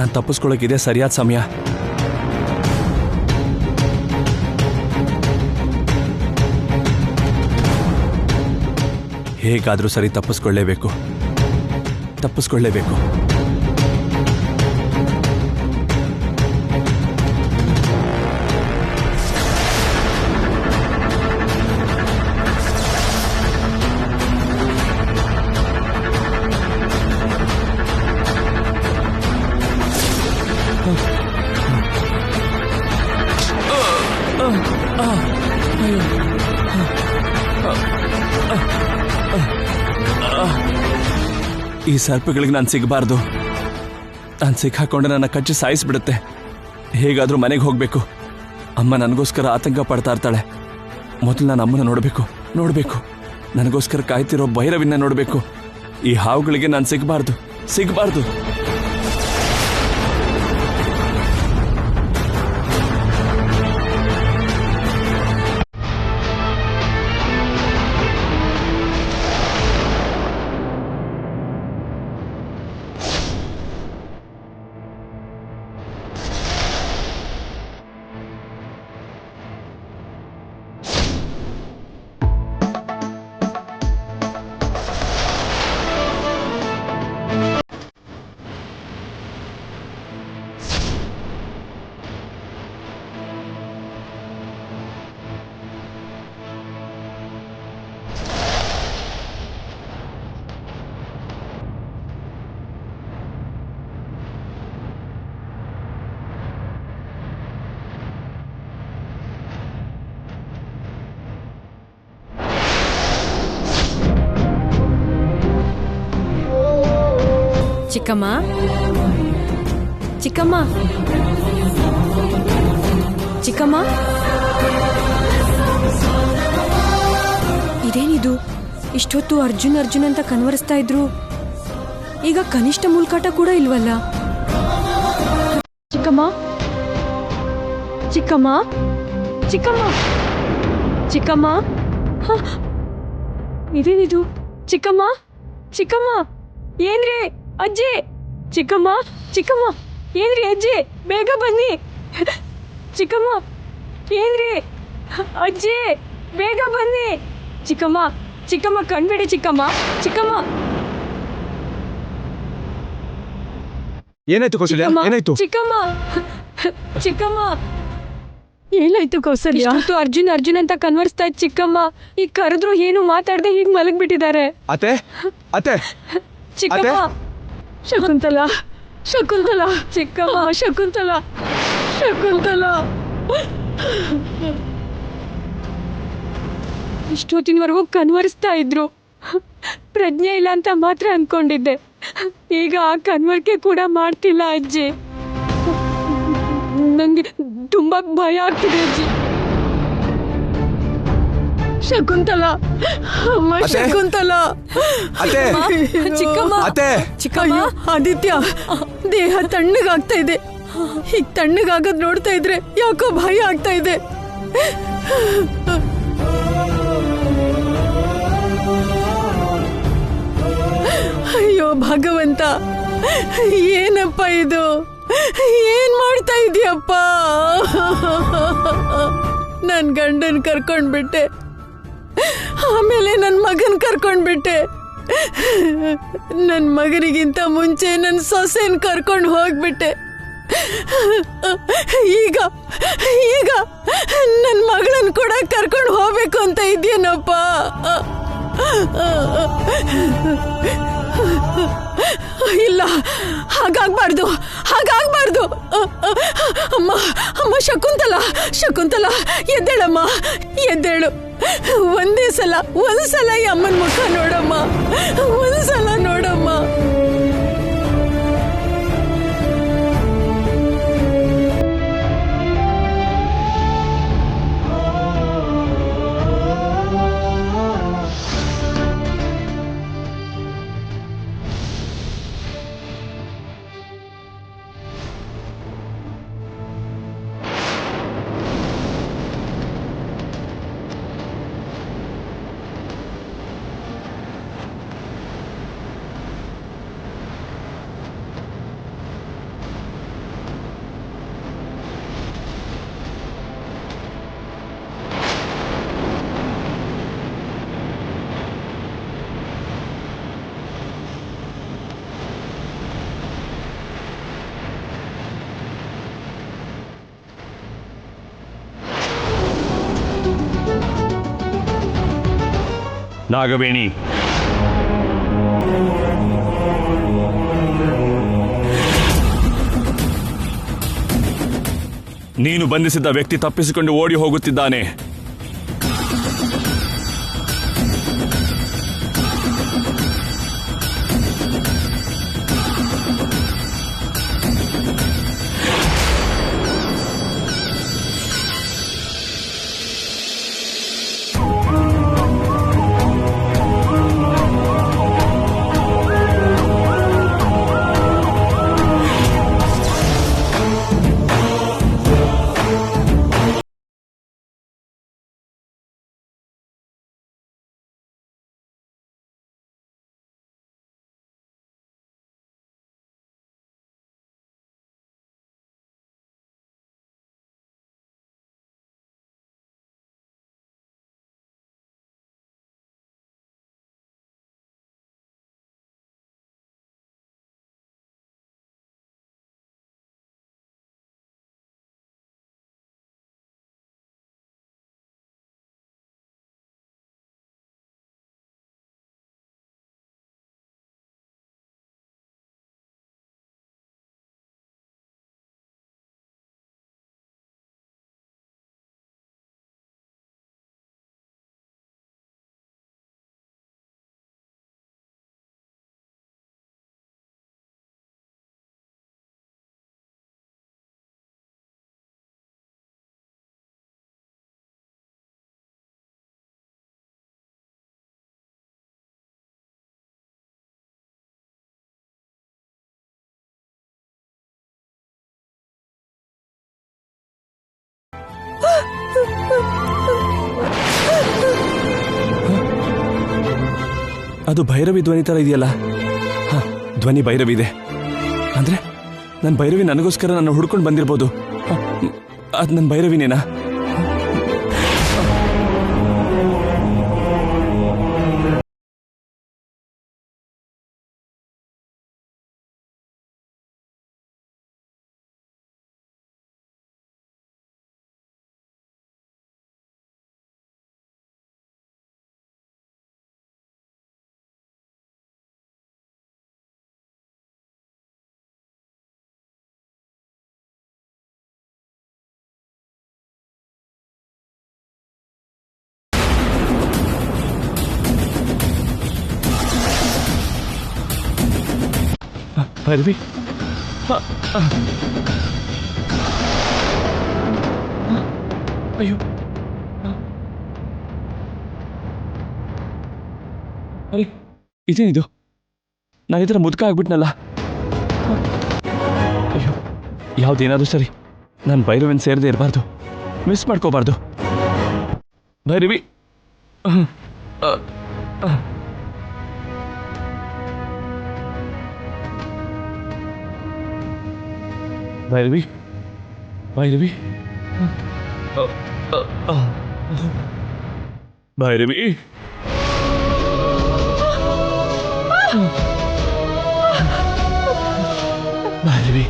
ನಾನು ತಪ್ಪಿಸ್ಕೊಳ್ಳೋಕಿದೆ ಸರಿಯಾದ ಸಮಯ. ಹೇಗಾದರೂ ಸರಿ ತಪ್ಪಿಸ್ಕೊಳ್ಳೇಬೇಕು. ಈ ಸರ್ಪಗಳಿಗೆ ನಾನು ಸಿಗಬಾರ್ದು. ನಾನು ಸಿಕ್ಕಾಕೊಂಡೆ ನನ್ನ ಕಚ್ಚಿ ಸಾಯಿಸ್ಬಿಡುತ್ತೆ. ಹೇಗಾದ್ರೂ ಮನೆಗೆ ಹೋಗ್ಬೇಕು. ಅಮ್ಮ ನನಗೋಸ್ಕರ ಆತಂಕ ಪಡ್ತಾ ಇರ್ತಾಳೆ. ಮೊದಲು ನಾನು ಅಮ್ಮನ ನೋಡ್ಬೇಕು. ನನಗೋಸ್ಕರ ಕಾಯ್ತಿರೋ ಭೈರವಿನ ನೋಡ್ಬೇಕು. ಈ ಹಾವುಗಳಿಗೆ ನಾನು ಸಿಗಬಾರ್ದು. ಚಿಕ್ಕಮ್ಮ, ಇದೇನಿದು? ಇಷ್ಟೊತ್ತು ಅರ್ಜುನ್ ಅಂತ ಕನ್ವರಿಸ್ತಾ ಇದ್ರು. ಈಗ ಕನಿಷ್ಠ ಮುಲ್ಕಾಟ ಕೂಡ ಇಲ್ವಲ್ಲ. ಚಿಕ್ಕಮ್ಮ, ಇದೇನಿದು? ಚಿಕ್ಕಮ್ಮ, ಏನ್ರಿ ಅಜ್ಜಿ? ಚಿಕ್ಕಮ್ಮ, ಏನ್ರಿ ಅಜ್ಜಿ? ಬೇಗ ಬನ್ನಿ. ಚಿಕ್ಕಮ್ಮ, ಏನ್ರಿ ಅಜ್ಜಿ? ಬೇಗ ಬನ್ನಿ. ಚಿಕ್ಕಮ್ಮ ಕಣ್ಬಿಡಿ. ಚಿಕ್ಕಮ್ಮ. ಏನಾಯ್ತು ಕೌಸಲ್ಯ? ಏನಾಯ್ತು? ಚಿಕ್ಕಮ್ಮ ಏನಾಯ್ತು ಕೌಸಲ್ಯ? ಅರ್ಜುನ್ ಅಂತ ಕನ್ವರ್ಸ್ತಾ ಇದ್ ಚಿಕ್ಕಮ್ಮ. ಈಗ ಕರೆದ್ರು ಏನು ಮಾತಾಡದೆ ಹೀಗೆ ಮಲಗ್ಬಿಟ್ಟಿದ್ದಾರೆ. ಅತ್ತೆ ಚಿಕ್ಕಮ್ಮ. ಶಕುಂತಲಾ. ಚಿಕ್ಕಮ್ಮ. ಶಕುಂತಲಾ. ಇಷ್ಟೊತ್ತಿನವರೆಗೂ ಕನ್ವರ್ಸ್ತಾ ಇದ್ರು. ಪ್ರಜ್ಞೆ ಇಲ್ಲ ಅಂತ ಮಾತ್ರ ಅನ್ಕೊಂಡಿದ್ದೆ. ಈಗ ಆ ಕನ್ವರ್ಕೆ ಕೂಡ ಮಾಡ್ತಿಲ್ಲ ಅಜ್ಜಿ. ನಂಗೆ ತುಂಬಾ ಭಯ ಆಗ್ತಿದೆ ಅಜ್ಜಿ. ಶಕುಂತಲಾ, ಚಿಕ್ಕಮ್ಮ. ಆದಿತ್ಯ, ದೇಹ ತಣ್ಣಗಾಗ್ತಾ ಇದೆ. ಹೀಗ್ ತಣ್ಣಗಾಗದ್ ನೋಡ್ತಾ ಇದ್ರೆ ಯಾಕೋ ಭಯ ಆಗ್ತಾ ಇದೆ. ಅಯ್ಯೋ ಭಗವಂತ, ಏನಪ್ಪ ಇದು? ಏನ್ ಮಾಡ್ತಾ ಇದೀಯಪ್ಪ? ನನ್ ಗಂಡನ್ ಕರ್ಕೊಂಡ್ಬಿಟ್ಟೆ, ಆಮೇಲೆ ನನ್ ಮಗನ್ ಕರ್ಕೊಂಡ್ಬಿಟ್ಟೆ. ನನ್ ಮಗನಿಗಿಂತ ಮುಂಚೆ ನನ್ ಸೊಸೆನ್ ಕರ್ಕೊಂಡು ಹೋಗ್ಬಿಟ್ಟೆ. ಈಗ ನನ್ ಮಗಳನ್ ಕೂಡ ಕರ್ಕೊಂಡು ಹೋಗ್ಬೇಕು ಅಂತ ಇದೆಯೇನಪ್ಪ? ಇಲ್ಲ, ಹಾಗಾಗ್ಬಾರ್ದು. ಅಮ್ಮ ಶಕುಂತಲಾ, ಎದ್ದೇಳಮ್ಮ, ಎದ್ದೇಳು. ಒಂದ್ಸಲ ಈ ಅಮ್ಮನ ಮುಖ ನೋಡಮ್ಮ, ಒಂದ್ಸಲ ನೋಡಮ್ಮ. ನಾಗವೇಣಿ, ನೀನು ಬಂಧಿಸಿದ್ದ ವ್ಯಕ್ತಿ ತಪ್ಪಿಸಿಕೊಂಡು ಓಡಿ ಹೋಗುತ್ತಿದ್ದಾನೆ. ಅದು ಭೈರವಿ ಧ್ವನಿ ತರ ಇದೆಯಲ್ಲ. ಧ್ವನಿ ಭೈರವಿ ಇದೆ ಅಂದ್ರೆ ನನ್ನ ಭೈರವಿ ನನಗೋಸ್ಕರ ನನ್ನ ಹುಡ್ಕೊಂಡು ಬಂದಿರ್ಬೋದು. ಅದು ನನ್ನ ಭೈರವಿನೇನಾ? ಭೈರವಿ, ಅಯ್ಯೋ, ಅರೆ ಇದೇನಿದು? ನಾನು ಈ ಥರ ಮುದುಕ ಆಗ್ಬಿಟ್ನಲ್ಲ. ಅಯ್ಯೋ, ಯಾವುದೇನಾದ್ರೂ ಸರಿ, ನಾನು ಭೈರವಿನ ಸೇರದೆ ಇರಬಾರ್ದು, ಮಿಸ್ ಮಾಡ್ಕೋಬಾರ್ದು. ಭೈರವಿ, ಭೈರವಿ, ಭೈರವಿ, ಭೈರವಿ, ಭೈರವಿ.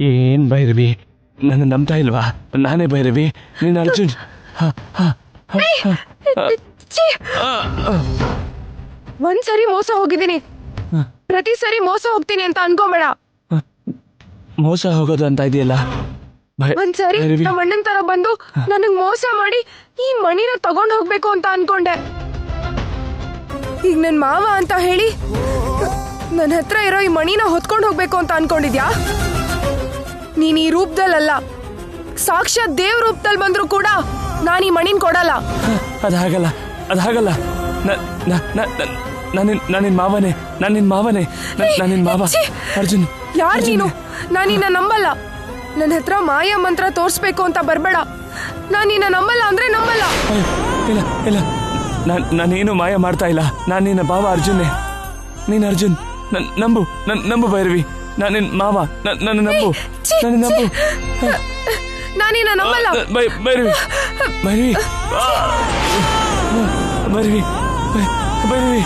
ಏನ್ ಭೈರವಿ, ನನ್ನ ನಂಬ್ತಾ ಇಲ್ವಾ? ನಾನೇ ಭೈರವಿ, ನೀನು ಅರ್ಜುನ್. ಒಂದ್ಸರಿ ಮೋಸ ಹೋಗಿದ್ದೀನಿ, ಪ್ರತಿ ಸರಿ ಮೋಸ ಹೋಗ್ತೀನಿ ಅಂತ ಅನ್ಕೋಬೇಡ. ಮೋಸ ಹೋಗೋದು ಅಂತ ಇದೆಯಲ್ಲ. ಒಂದ್ಸರಿ ನಮ್ಮ ಅಣ್ಣನ್ ತರ ಬಂದು ನನಗ್ ಮೋಸ ಮಾಡಿ ಈ ಮಣಿನ ತಗೊಂಡ್ ಹೋಗ್ಬೇಕು ಅಂತ ಅನ್ಕೊಂಡೆ. ಈಗ ನನ್ ಮಾವ ಅಂತ ಹೇಳಿ ನನ್ನ ಹತ್ರ ಇರೋ ಈ ಮಣಿನ ಹೊತ್ಕೊಂಡ್ ಹೋಗ್ಬೇಕು ಅಂತ ಅನ್ಕೊಂಡಿದ್ಯಾ? ನೀನ್ ಈ ರೂಪದಲ್ಲ, ಸಾಕ್ಷಾತ್ ದೇವ್ ರೂಪದಲ್ಲಿ ಬಂದ್ರು ಕೂಡ ನಾನು ಈ ಮಣಿನ್ ಕೊಡಲ್ಲ. ಅದಾಗಲ್ಲ, ಅದಾಗಲ್ಲ. ನಾನಿನ್ ಮಾವನೇ, ನಾನಿನ್ ಮಾವ ಅರ್ಜುನ್. ಯಾರ್ ನೀನು? ನಾನಿನ್ನ ನಂಬಲ್ಲ. ನನ್ನ ಹತ್ರ ಮಾಯಾ ಮಂತ್ರ ತೋರ್ಸ್ಬೇಕು ಅಂತ ಬರ್ಬೇಡ. ನಾನಿನ್ನ ನಂಬಲ್ಲ ಅಂದ್ರೆ ನಂಬಲ್ಲ. ಇಲ್ಲ ಇಲ್ಲ, ನಾನೇನು ಮಾಯ ಮಾಡ್ತಾ ಇಲ್ಲ. ನಾನು ನಿನ್ನ ಭಾವ ಅರ್ಜುನ್ನೇ. ನೀನ್ ಅರ್ಜುನ್, ನಂಬು ಭೈರವಿ. ನಾನಿನ್ ಮಾವ, ನನ್ನ ನಂಬು, ನನ್ನ ನಂಬು. ನಾನಿನ್ನ ನಂಬಲ್ಲ. ಭೈರವಿ ಭೈರವಿ ಭೈರವಿ ಭೈರವಿ.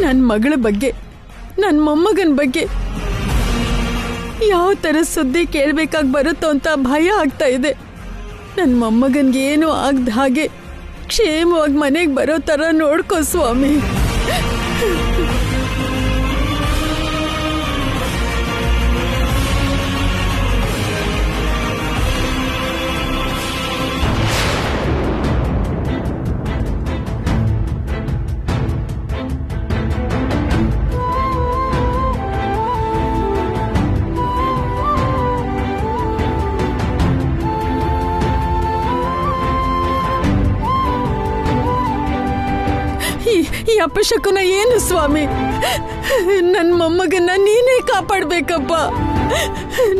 ನನ್ನ ಮಗಳ ಬಗ್ಗೆ, ನನ್ನ ಮೊಮ್ಮಗನ ಬಗ್ಗೆ ಯಾವ ಥರ ಸುದ್ದಿ ಕೇಳಬೇಕಾಗಿ ಬರುತ್ತೋ ಅಂತ ಭಯ ಆಗ್ತಾ ಇದೆ. ನನ್ನ ಮೊಮ್ಮಗನ್ಗೆ ಏನೂ ಆಗದ ಹಾಗೆ ಕ್ಷೇಮವಾಗಿ ಮನೆಗೆ ಬರೋ ಥರ ನೋಡ್ಕೋ ಸ್ವಾಮಿ. ಈ ಅಪಶಕುನ ಏನು ಸ್ವಾಮಿ? ನನ್ನ ಮೊಮ್ಮಗನ್ನ ನೀನೇ ಕಾಪಾಡ್ಬೇಕಪ್ಪ.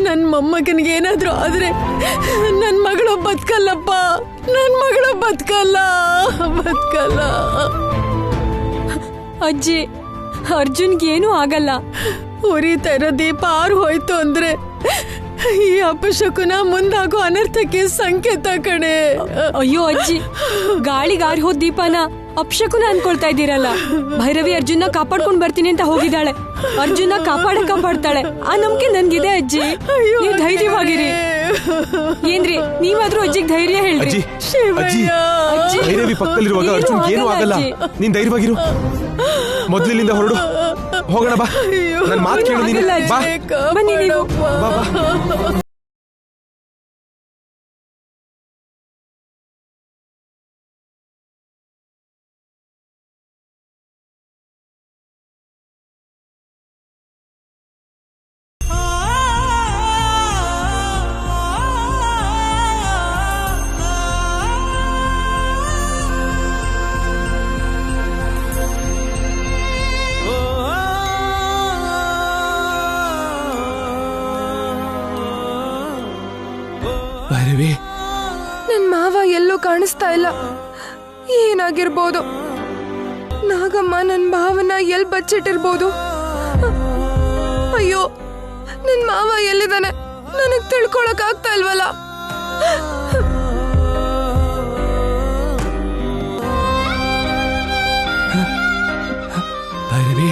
ನನ್ನ ಮೊಮ್ಮಗನಿಗೆ ಏನಾದ್ರೂ ಆದ್ರೆ ನನ್ನ ಮಗಳು ಬದುಕಲ್ಲಪ್ಪ. ನನ್ನ ಮಗಳು ಬದುಕಲ್ಲ. ಅಜ್ಜಿ, ಅರ್ಜುನ್ಗೆ ಏನೂ ಆಗಲ್ಲ. ಉರಿತಾ ಇರೋ ದೀಪ ಆರು ಹೋಯ್ತು ಅಂದ್ರೆ ಈ ಅಪಶಕುನ ಮುಂದಾಗೋ ಅನರ್ಥಕ್ಕೆ ಸಂಕೇತ ಕಣೆ. ಅಯ್ಯೋ ಅಜ್ಜಿ, ಗಾಳಿಗಾರಿ ಹೋದ ದೀಪನ ಅಪಶಕುನ ಅನ್ಕೊಳ್ತಾ ಇದ್ದೀರಲ್ಲ. ಭೈರವಿ ಅರ್ಜುನ್ನ ಕಾಪಾಡ್ಕೊಂಡ್ ಬರ್ತೀನಿ ಅಂತ ಹೋಗಿದ್ದಾಳೆ. ಅರ್ಜುನ್ನ ಕಾಪಾಡ್ತಾಳೆ. ಆ ನಂಬಿಕೆ ನನ್ಗಿದೆ ಅಜ್ಜಿ. ನೀವು ಧೈರ್ಯವಾಗಿರಿ. ಏನ್ರಿ, ನೀವಾದ್ರೂ ಅಜ್ಜಿಗೆ ಧೈರ್ಯ ಹೇಳ್ರಿ. ಭೈರವಿ ಪಕ್ಕದಲ್ಲಿರುವಾಗ ಅರ್ಜುನ್ ಏನೂ ಆಗಲ್ಲ. ನೀನ್ ಧೈರ್ಯವಾಗಿರು. ಮೊದ್ಲಿನಿಂದ ಹೊರಡು, ಹೋಗೋಣ ಬಾ. ನನ್ನ ಮಾತು ಕೇಳು ನೀನು. ಬಾ ಬನ್ನಿ ನೀವು. ಬಾ ಬಾ. ಭೈರವಿ, ನನ್ ಮಾವ ಎಲ್ಲೂ ಕಾಣಿಸ್ತಾ ಇಲ್ಲ. ಏನಾಗಿರ್ಬೋದು? ನಾಗಮ್ಮ ನನ್ ಭಾವನ ಎಲ್ ಬಚ್ಚಿಟ್ಟಿರ್ಬೋದು. ಅಯ್ಯೋ, ನನ್ ಮಾವ ಎಲ್ಲಿದ್ದಾನೆ? ನನಗ್ ತಿಳ್ಕೊಳಕ್ ಆಗ್ತಾ ಇಲ್ವಲ್ಲ. ಭೈರವಿ,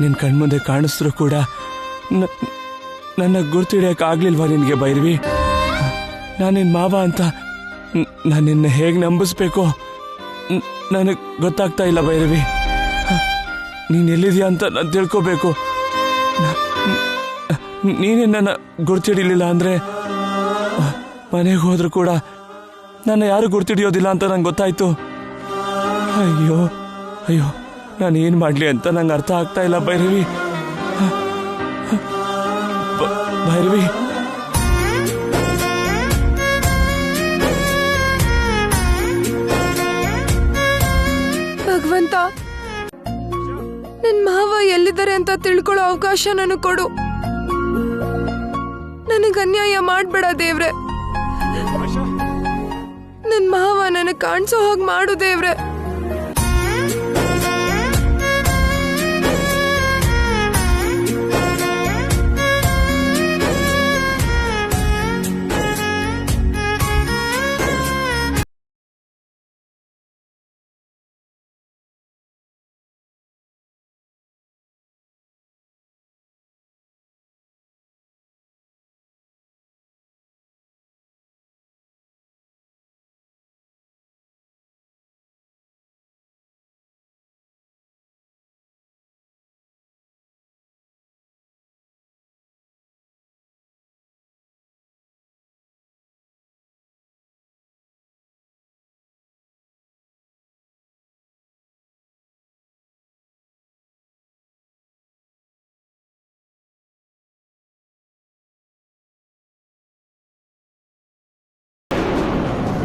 ನಿನ್ ಕಣ್ಮುಂದೆ ಕಾಣಿಸ್ರು ಕೂಡ ನನ್ನ ಗುರ್ತಿಡಿಯಕ್ ಆಗ್ಲಿಲ್ವಾ ನಿನ್ಗೆ ಭೈರವಿ? ನಾನಿನ್ ಮಾವ ಅಂತ ನಾನು ನಿನ್ನ ಹೇಗೆ ನಂಬಿಸ್ಬೇಕೋ ನನಗೆ ಗೊತ್ತಾಗ್ತಾ ಇಲ್ಲ ಭೈರವಿ. ನೀನ್ ಎಲ್ಲಿದ್ಯಾ ಅಂತ ನಾನು ತಿಳ್ಕೋಬೇಕು. ನೀನೇ ನನ್ನ ಗುರ್ತಿಡಿಲಿಲ್ಲ ಅಂದ್ರೆ ಮನೆಗೆ ಹೋದ್ರು ಕೂಡ ನನ್ನ ಯಾರು ಗುರ್ತಿಡಿಯೋದಿಲ್ಲ ಅಂತ ನಂಗೆ ಗೊತ್ತಾಯ್ತು. ಅಯ್ಯೋ ಅಯ್ಯೋ, ನಾನು ಏನ್ ಮಾಡ್ಲಿ ಅಂತ ನಂಗೆ ಅರ್ಥ ಆಗ್ತಾ ಇಲ್ಲ ಭೈರವಿ. ಭೈರವಿ, ಭಗವಂತ, ಅಂತ ತಿಳ್ಕೊಳ್ಳೋ ಅವಕಾಶ ನನಗೆ ಕೊಡು. ನನಗೆ ಅನ್ಯಾಯ ಮಾಡ್ಬೇಡ ದೇವ್ರೆ. ನನ್ ಮಾವ ನನಗೆ ಕಾಣಿಸೋ ಹಾಗೆ ಮಾಡು ದೇವ್ರೆ.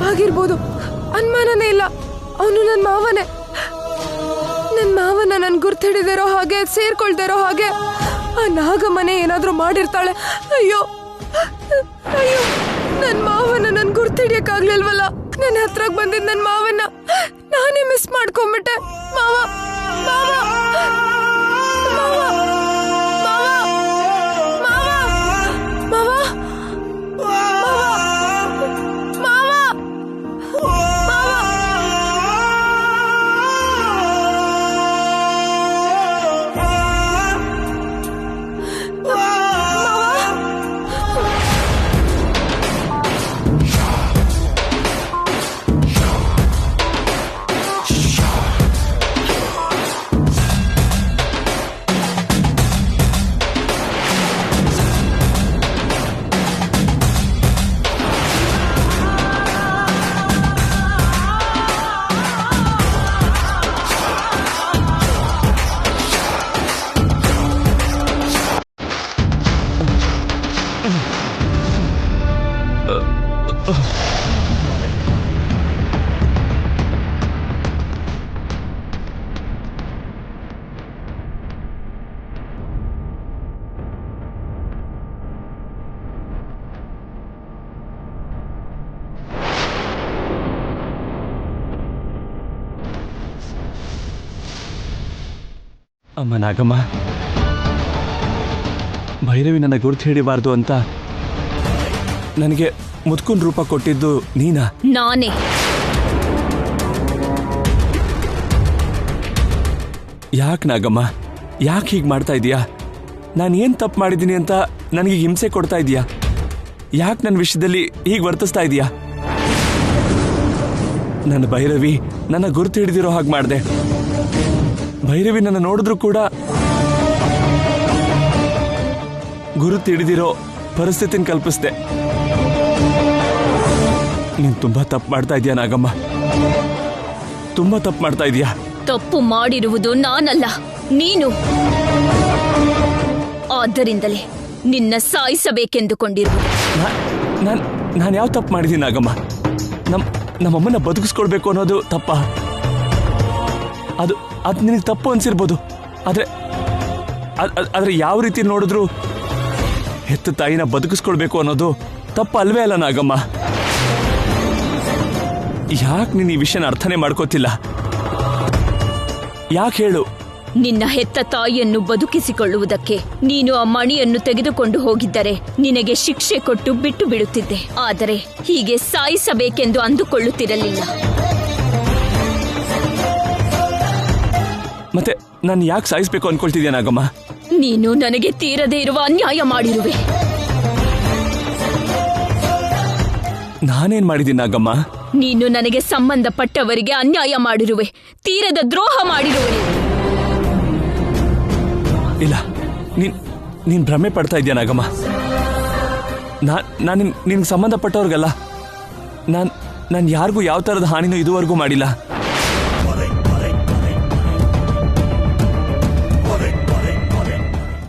ಆಗಿರ್ಬೋದು, ಅನುಮಾನನೇ ಇಲ್ಲ, ಅವನು ನನ್ನ ಮಾವನೇ. ನನ್ನ ಮಾವನ ನನ್ ಗುರ್ತಿಡಿದಿರೋ ಹಾಗೆ, ಸೇರ್ಕೊಳ್ದಿರೋ ಹಾಗೆ ಆ ನಾಗಮ್ಮನೆ ಏನಾದ್ರೂ ಮಾಡಿರ್ತಾಳೆ. ಅಯ್ಯೋ ಅಯ್ಯೋ, ನನ್ನ ಮಾವನ ನನ್ ಗುರ್ತಿಡಿಯಕ್ಕಾಗ್ಲಿಲ್ವಲ್ಲ. ನನ್ನ ಹತ್ರಕ್ ಬಂದಿದ್ ನನ್ನ ಮಾವನ್ನ ನಾನೇ ಮಿಸ್ ಮಾಡ್ಕೊಂಡ್ಬಿಟ್ಟೆ. ಮಾವ ಮಾವ ಮಾವ ಮಾವ ಮಾವ ಅಮ್ಮ ನಾಗಮ್ಮ, ಭೈರವಿ ನನ್ನ ಗುರುತು ಹಿಡಿಬಾರ್ದು ಅಂತ ನನಗೆ ಮುದ್ಕುನ್ ರೂಪ ಕೊಟ್ಟಿದ್ದು ನೀನಾ? ನಾನೇ. ಯಾಕೆ ನಾಗಮ್ಮ, ಯಾಕೆ ಹೀಗೆ ಮಾಡ್ತಾ ಇದೀಯಾ? ನಾನು ಏನು ತಪ್ಪು ಮಾಡಿದ್ದೀನಿ ಅಂತ ನನಗೆ ಹಿಂಸೆ ಕೊಡ್ತಾ ಇದೀಯಾ? ಯಾಕೆ ನನ್ನ ವಿಷಯದಲ್ಲಿ ಹೀಗೆ ವರ್ತಿಸ್ತಾ ಇದೀಯಾ? ನನ್ನ ಭೈರವಿ ನನ್ನ ಗುರುತು ಹಿಡಿದಿರೋ ಹಾಗೆ ಮಾಡಿದೆ. ಭೈರವಿ ನನ್ನ ನೋಡಿದ್ರು ಕೂಡ ಗುರುತು ಹಿಡಿದಿರೋ ಪರಿಸ್ಥಿತಿನ ಕಲ್ಪಿಸ್ದೆ. ನೀನ್ ತುಂಬಾ ತಪ್ಪು ಮಾಡ್ತಾ ಇದೀಯಾ ನಾಗಮ್ಮ, ತುಂಬಾ ತಪ್ಪು ಮಾಡ್ತಾ ಇದೀಯಾ. ತಪ್ಪು ಮಾಡಿರುವುದು ನಾನಲ್ಲ, ನೀನು. ಆದ್ದರಿಂದಲೇ ನಿನ್ನ ಸಾಯಿಸಬೇಕೆಂದುಕೊಂಡಿರುವುದು. ನಾನು ಯಾವ ತಪ್ಪು ಮಾಡಿದ್ದೀನಿ ನಾಗಮ್ಮ? ನಮ್ಮಮ್ಮನ ಬದುಕಿಸ್ಕೊಳ್ಬೇಕು ಅನ್ನೋದು ತಪ್ಪ? ಅದು ನಿನಗೆ ತಪ್ಪು ಅನ್ಸಿರ್ಬೋದು, ಆದ್ರೆ ಯಾವ ರೀತಿ ನೋಡಿದ್ರು ಹೆತ್ತ ತಾಯಿನ ಬದುಕಿಸ್ಕೊಳ್ಬೇಕು ಅನ್ನೋದು ತಪ್ಪ ಅಲ್ವೇ ಅಲ್ಲ ನಾಗಮ್ಮ? ಯಾಕೆ ನೀನು ಈ ವಿಷಯನ ಅರ್ಥನೇ ಮಾಡ್ಕೋತಿಲ್ಲ? ಯಾಕೆ ಹೇಳು? ನಿನ್ನ ಹೆತ್ತ ತಾಯಿಯನ್ನು ಬದುಕಿಸಿಕೊಳ್ಳುವುದಕ್ಕೆ ನೀನು ಆ ಮಣಿಯನ್ನು ತೆಗೆದುಕೊಂಡು ಹೋಗಿದ್ದರೆ ನಿನಗೆ ಶಿಕ್ಷೆ ಕೊಟ್ಟು ಬಿಟ್ಟು ಬಿಡುತ್ತಿದ್ದೆ. ಆದರೆ ಹೀಗೆ ಸಾಯಿಸಬೇಕೆಂದು ಅಂದುಕೊಳ್ಳುತ್ತಿರಲಿಲ್ಲ. ಮತ್ತೆ ನಾನು ಯಾಕೆ ಸಾಯಿಸ್ಬೇಕು ಅನ್ಕೊಳ್ತಿದ್ಯಾ ನಾಗಮ್ಮ? ನೀನು ನನಗೆ ತೀರದೇ ಇರುವ ಅನ್ಯಾಯ ಮಾಡಿರುವೆ. ನಾನೇನ್ ಮಾಡಿದ್ದೀನಿ ನಾಗಮ್ಮ? ನೀನು ನನಗೆ ಸಂಬಂಧಪಟ್ಟವರಿಗೆ ಅನ್ಯಾಯ ಮಾಡಿರುವೆ, ತೀರದ ದ್ರೋಹ ಮಾಡಿರುವೆ. ಇಲ್ಲ, ನೀನ್ ಭ್ರಮೆ ಪಡ್ತಾ ಇದ್ಯಾ ನಾಗಮ್ಮ? ನಾನು ನಿನ್ಗೆ ಸಂಬಂಧಪಟ್ಟವ್ರಿಗಲ್ಲ, ನಾನು ಯಾರಿಗೂ ಯಾವ ತರದ ಹಾನಿನೂ ಇದುವರೆಗೂ ಮಾಡಿಲ್ಲ.